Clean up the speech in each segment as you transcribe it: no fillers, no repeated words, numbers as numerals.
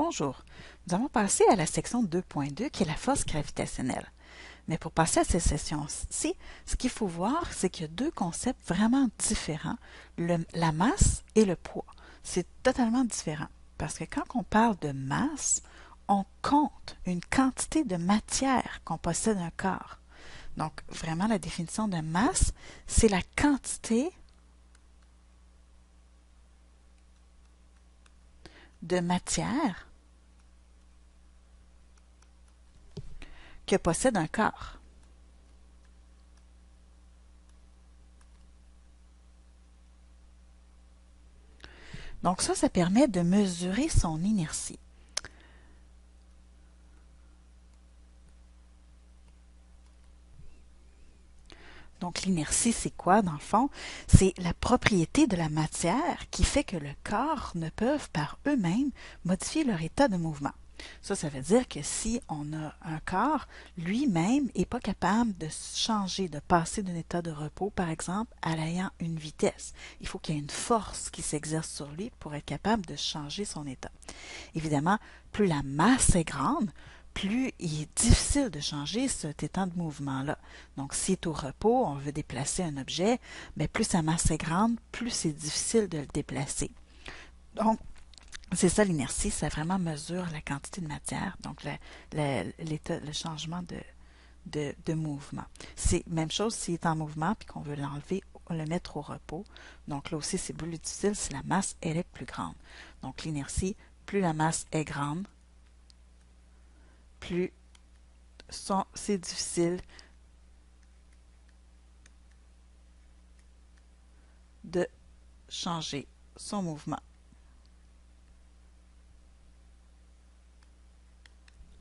Bonjour, nous avons passé à la section 2.2 qui est la force gravitationnelle. Mais pour passer à cette session-ci, ce qu'il faut voir, c'est qu'il y a deux concepts vraiment différents, la masse et le poids. C'est totalement différent parce que quand on parle de masse, on compte une quantité de matière qu'on possède un corps. Donc, vraiment, la définition de masse, c'est la quantité de matière que possède un corps. Donc ça permet de mesurer son inertie. Donc l'inertie, c'est quoi dans le fond? C'est la propriété de la matière qui fait que le corps ne peuvent par eux-mêmes modifier leur état de mouvement. Ça veut dire que si on a un corps, lui-même n'est pas capable de changer, de passer d'un état de repos, par exemple, à l'ayant une vitesse. Il faut qu'il y ait une force qui s'exerce sur lui pour être capable de changer son état. Évidemment, plus la masse est grande, plus il est difficile de changer cet état de mouvement-là. Donc, s'il est au repos, on veut déplacer un objet, mais plus sa masse est grande, plus c'est difficile de le déplacer. Donc, c'est ça l'inertie, ça vraiment mesure la quantité de matière, donc le changement de mouvement. C'est même chose s'il est en mouvement puis qu'on veut l'enlever, le mettre au repos. Donc là aussi, c'est plus difficile si la masse elle est plus grande. Donc l'inertie, plus la masse est grande, plus c'est difficile de changer son mouvement.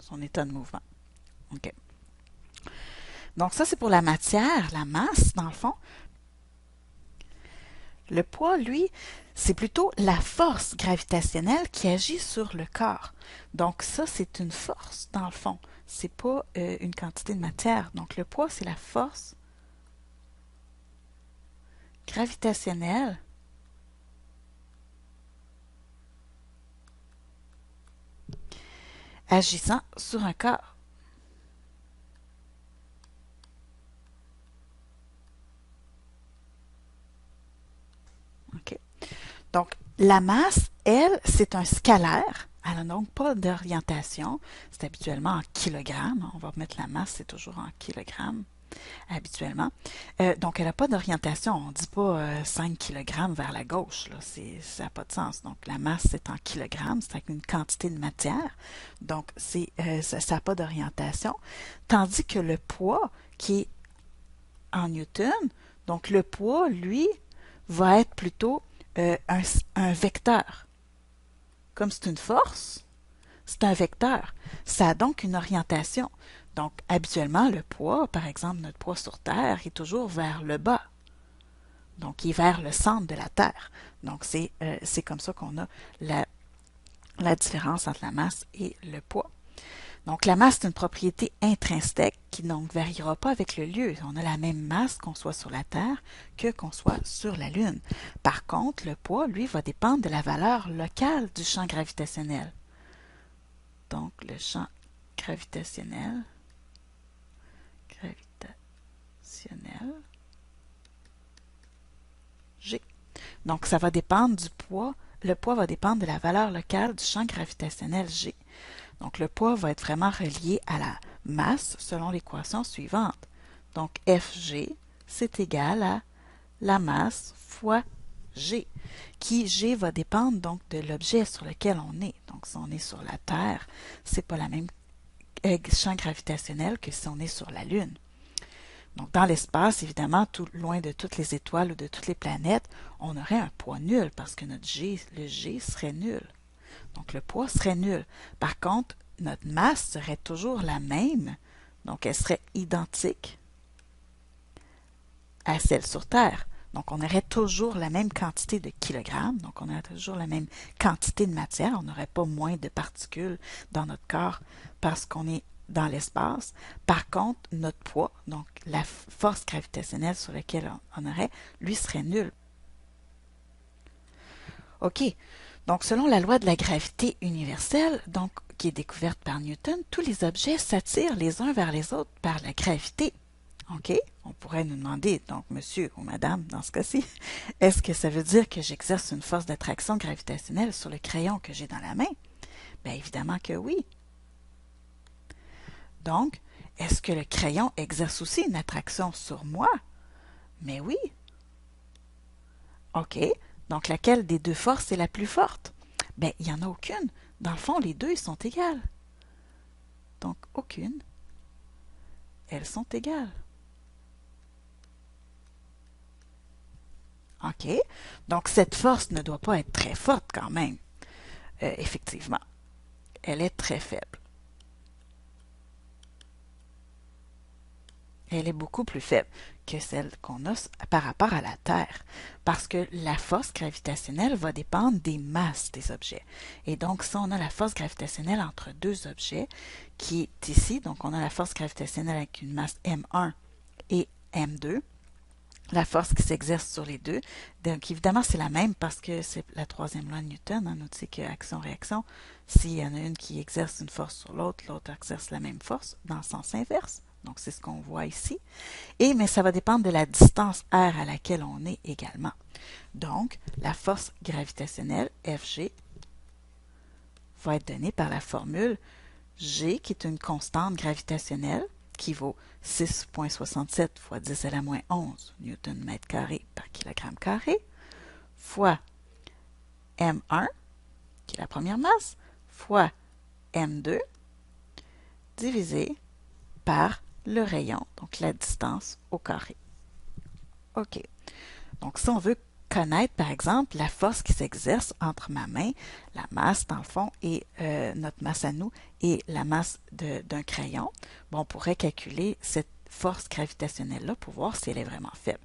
Son état de mouvement. OK. Donc ça, c'est pour la matière, la masse, dans le fond. Le poids, lui, c'est plutôt la force gravitationnelle qui agit sur le corps. Donc ça, c'est une force, dans le fond. C'est pas une quantité de matière. Donc le poids, c'est la force gravitationnelle agissant sur un corps. OK. Donc, la masse, elle, c'est un scalaire. Elle n'a donc pas d'orientation. C'est habituellement en kilogrammes. On va mettre la masse, c'est toujours en kilogrammes, habituellement. Donc, elle n'a pas d'orientation. On ne dit pas 5 kg vers la gauche. Là. Ça n'a pas de sens. Donc, la masse, c'est en kilogrammes. C'est une quantité de matière. Donc, ça n'a pas d'orientation. Tandis que le poids, qui est en newton, donc le poids, lui, va être plutôt un vecteur. Comme c'est une force, c'est un vecteur. Ça a donc une orientation. Donc, habituellement, le poids, par exemple, notre poids sur Terre, est toujours vers le bas. Donc, il est vers le centre de la Terre. Donc, c'est comme ça qu'on a la différence entre la masse et le poids. Donc, la masse, c'est une propriété intrinsèque qui ne variera pas avec le lieu. On a la même masse qu'on soit sur la Terre que qu'on soit sur la Lune. Par contre, le poids, lui, va dépendre de la valeur locale du champ gravitationnel. Donc, le champ gravitationnel, G. Donc, ça va dépendre du poids. Le poids va dépendre de la valeur locale du champ gravitationnel G. Donc, le poids va être vraiment relié à la masse selon l'équation suivante. Donc, Fg, c'est égal à la masse fois G, qui G va dépendre donc de l'objet sur lequel on est. Donc, si on est sur la Terre, c'est pas la même champ gravitationnel que si on est sur la Lune. Donc, dans l'espace, évidemment, tout loin de toutes les étoiles ou de toutes les planètes, on aurait un poids nul parce que le G serait nul. Donc, le poids serait nul. Par contre, notre masse serait toujours la même. Donc, elle serait identique à celle sur Terre. Donc, on aurait toujours la même quantité de kilogrammes. Donc, on aurait toujours la même quantité de matière. On n'aurait pas moins de particules dans notre corps parce qu'on est dans l'espace. Par contre, notre poids, donc la force gravitationnelle sur laquelle on aurait, lui serait nul. OK. Donc, selon la loi de la gravité universelle, donc, qui est découverte par Newton, tous les objets s'attirent les uns vers les autres par la gravité. OK? On pourrait nous demander, donc, monsieur ou madame, dans ce cas-ci, est-ce que ça veut dire que j'exerce une force d'attraction gravitationnelle sur le crayon que j'ai dans la main? Bien, évidemment que oui. Donc, est-ce que le crayon exerce aussi une attraction sur moi? Mais oui. OK. Donc, laquelle des deux forces est la plus forte? Bien, il n'y en a aucune. Dans le fond, les deux sont égales. Donc, aucune. Elles sont égales. OK. Donc, cette force ne doit pas être très forte quand même. Effectivement. Elle est très faible. Elle est beaucoup plus faible que celle qu'on a par rapport à la Terre, parce que la force gravitationnelle va dépendre des masses des objets. Et donc, si on a la force gravitationnelle entre deux objets, qui est ici, donc on a la force gravitationnelle avec une masse M1 et M2, la force qui s'exerce sur les deux. Donc, évidemment, c'est la même parce que c'est la troisième loi de Newton. On nous dit que action-réaction, s'il y en a une qui exerce une force sur l'autre, l'autre exerce la même force dans le sens inverse. Donc, c'est ce qu'on voit ici. Mais ça va dépendre de la distance r à laquelle on est également. Donc, la force gravitationnelle, Fg, va être donnée par la formule G, qui est une constante gravitationnelle, qui vaut 6,67 fois 10 à la moins 11 newton mètre carré par kilogramme carré, fois M1, qui est la première masse, fois M2, divisé par le rayon, donc la distance au carré. OK. Donc, si on veut connaître, par exemple, la force qui s'exerce entre ma main, la masse, dans le fond, et notre masse à nous, et la masse d'un crayon, bon, on pourrait calculer cette force gravitationnelle-là pour voir si elle est vraiment faible.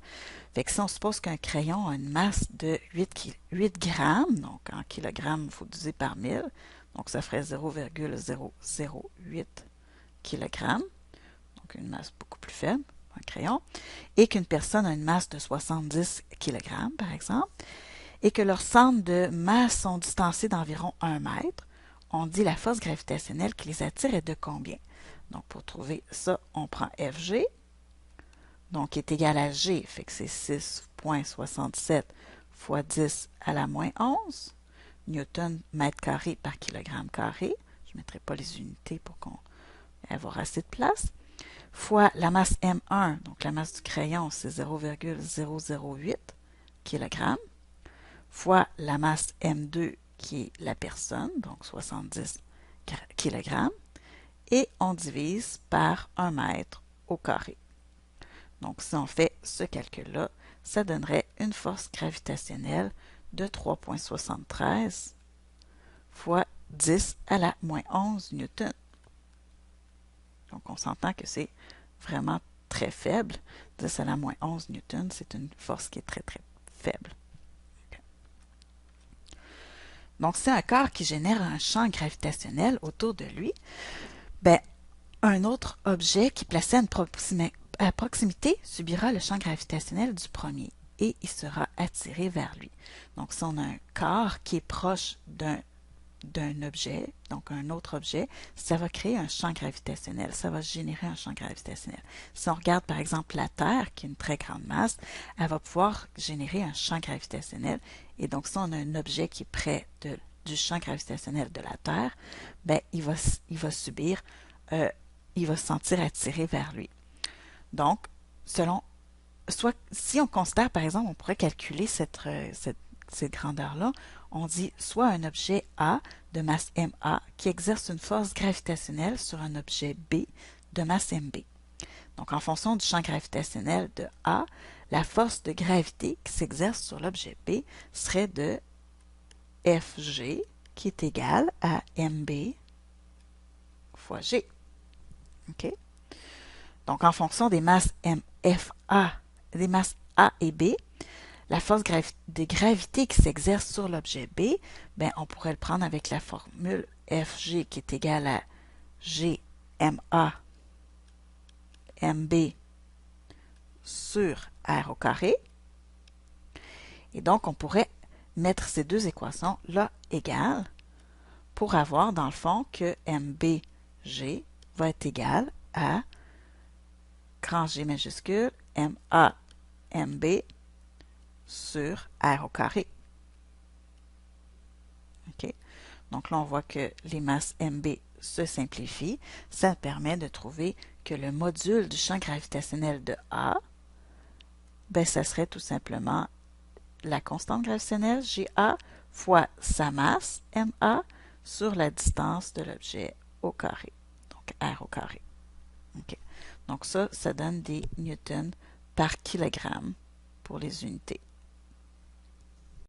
Fait que si on suppose qu'un crayon a une masse de 8 grammes, donc en kilogrammes, il faut diviser par 1000, donc ça ferait 0,008 kg, donc une masse beaucoup plus faible, un crayon, et qu'une personne a une masse de 70 kg, par exemple, et que leurs centres de masse sont distancés d'environ 1 mètre, on dit la force gravitationnelle qui les attire est de combien? Donc, pour trouver ça, on prend Fg, donc qui est égal à G, fait que c'est 6,67 fois 10 à la moins 11 newton mètre carré par kilogramme carré. Je ne mettrai pas les unités pour qu'on ait avoir assez de place. Fois la masse M1, donc la masse du crayon, c'est 0,008 kg, fois la masse M2, qui est la personne, donc 70 kg, et on divise par 1 mètre au carré. Donc, si on fait ce calcul-là, ça donnerait une force gravitationnelle de 3,73 fois 10 à la moins 11 newton. Donc, on s'entend que c'est vraiment très faible. 10 à la moins 11 newton, c'est une force qui est très, très faible. Donc, c'est un corps qui génère un champ gravitationnel autour de lui. Ben, un autre objet qui est placé à proximité subira le champ gravitationnel du premier et il sera attiré vers lui. Donc, si on a un corps qui est proche d'un objet, donc un autre objet, ça va créer un champ gravitationnel, ça va générer un champ gravitationnel. Si on regarde par exemple la Terre, qui est une très grande masse, elle va pouvoir générer un champ gravitationnel. Et donc, si on a un objet qui est près du champ gravitationnel de la Terre, ben, il va subir, il va se sentir attiré vers lui. Donc, si on considère par exemple, on pourrait calculer cette grandeur-là, on dit soit un objet A de masse MA qui exerce une force gravitationnelle sur un objet B de masse MB. Donc, en fonction du champ gravitationnel de A, la force de gravité qui s'exerce sur l'objet B serait de Fg qui est égal à MB fois G. OK? Donc, en fonction des masses MFA, des masses A et B, la force de gravité qui s'exerce sur l'objet B, ben, on pourrait le prendre avec la formule Fg qui est égale à Gma Mb sur R au carré. Et donc, on pourrait mettre ces deux équations-là égales pour avoir, dans le fond, que MBG va être égal à grand G majuscule MB sur R au carré. OK? Donc là, on voit que les masses MB se simplifient. Ça permet de trouver que le module du champ gravitationnel de A, ben, ça serait tout simplement la constante gravitationnelle GA fois sa masse MA sur la distance de l'objet au carré, donc R au carré. Okay. Donc ça donne des newtons par kilogramme pour les unités.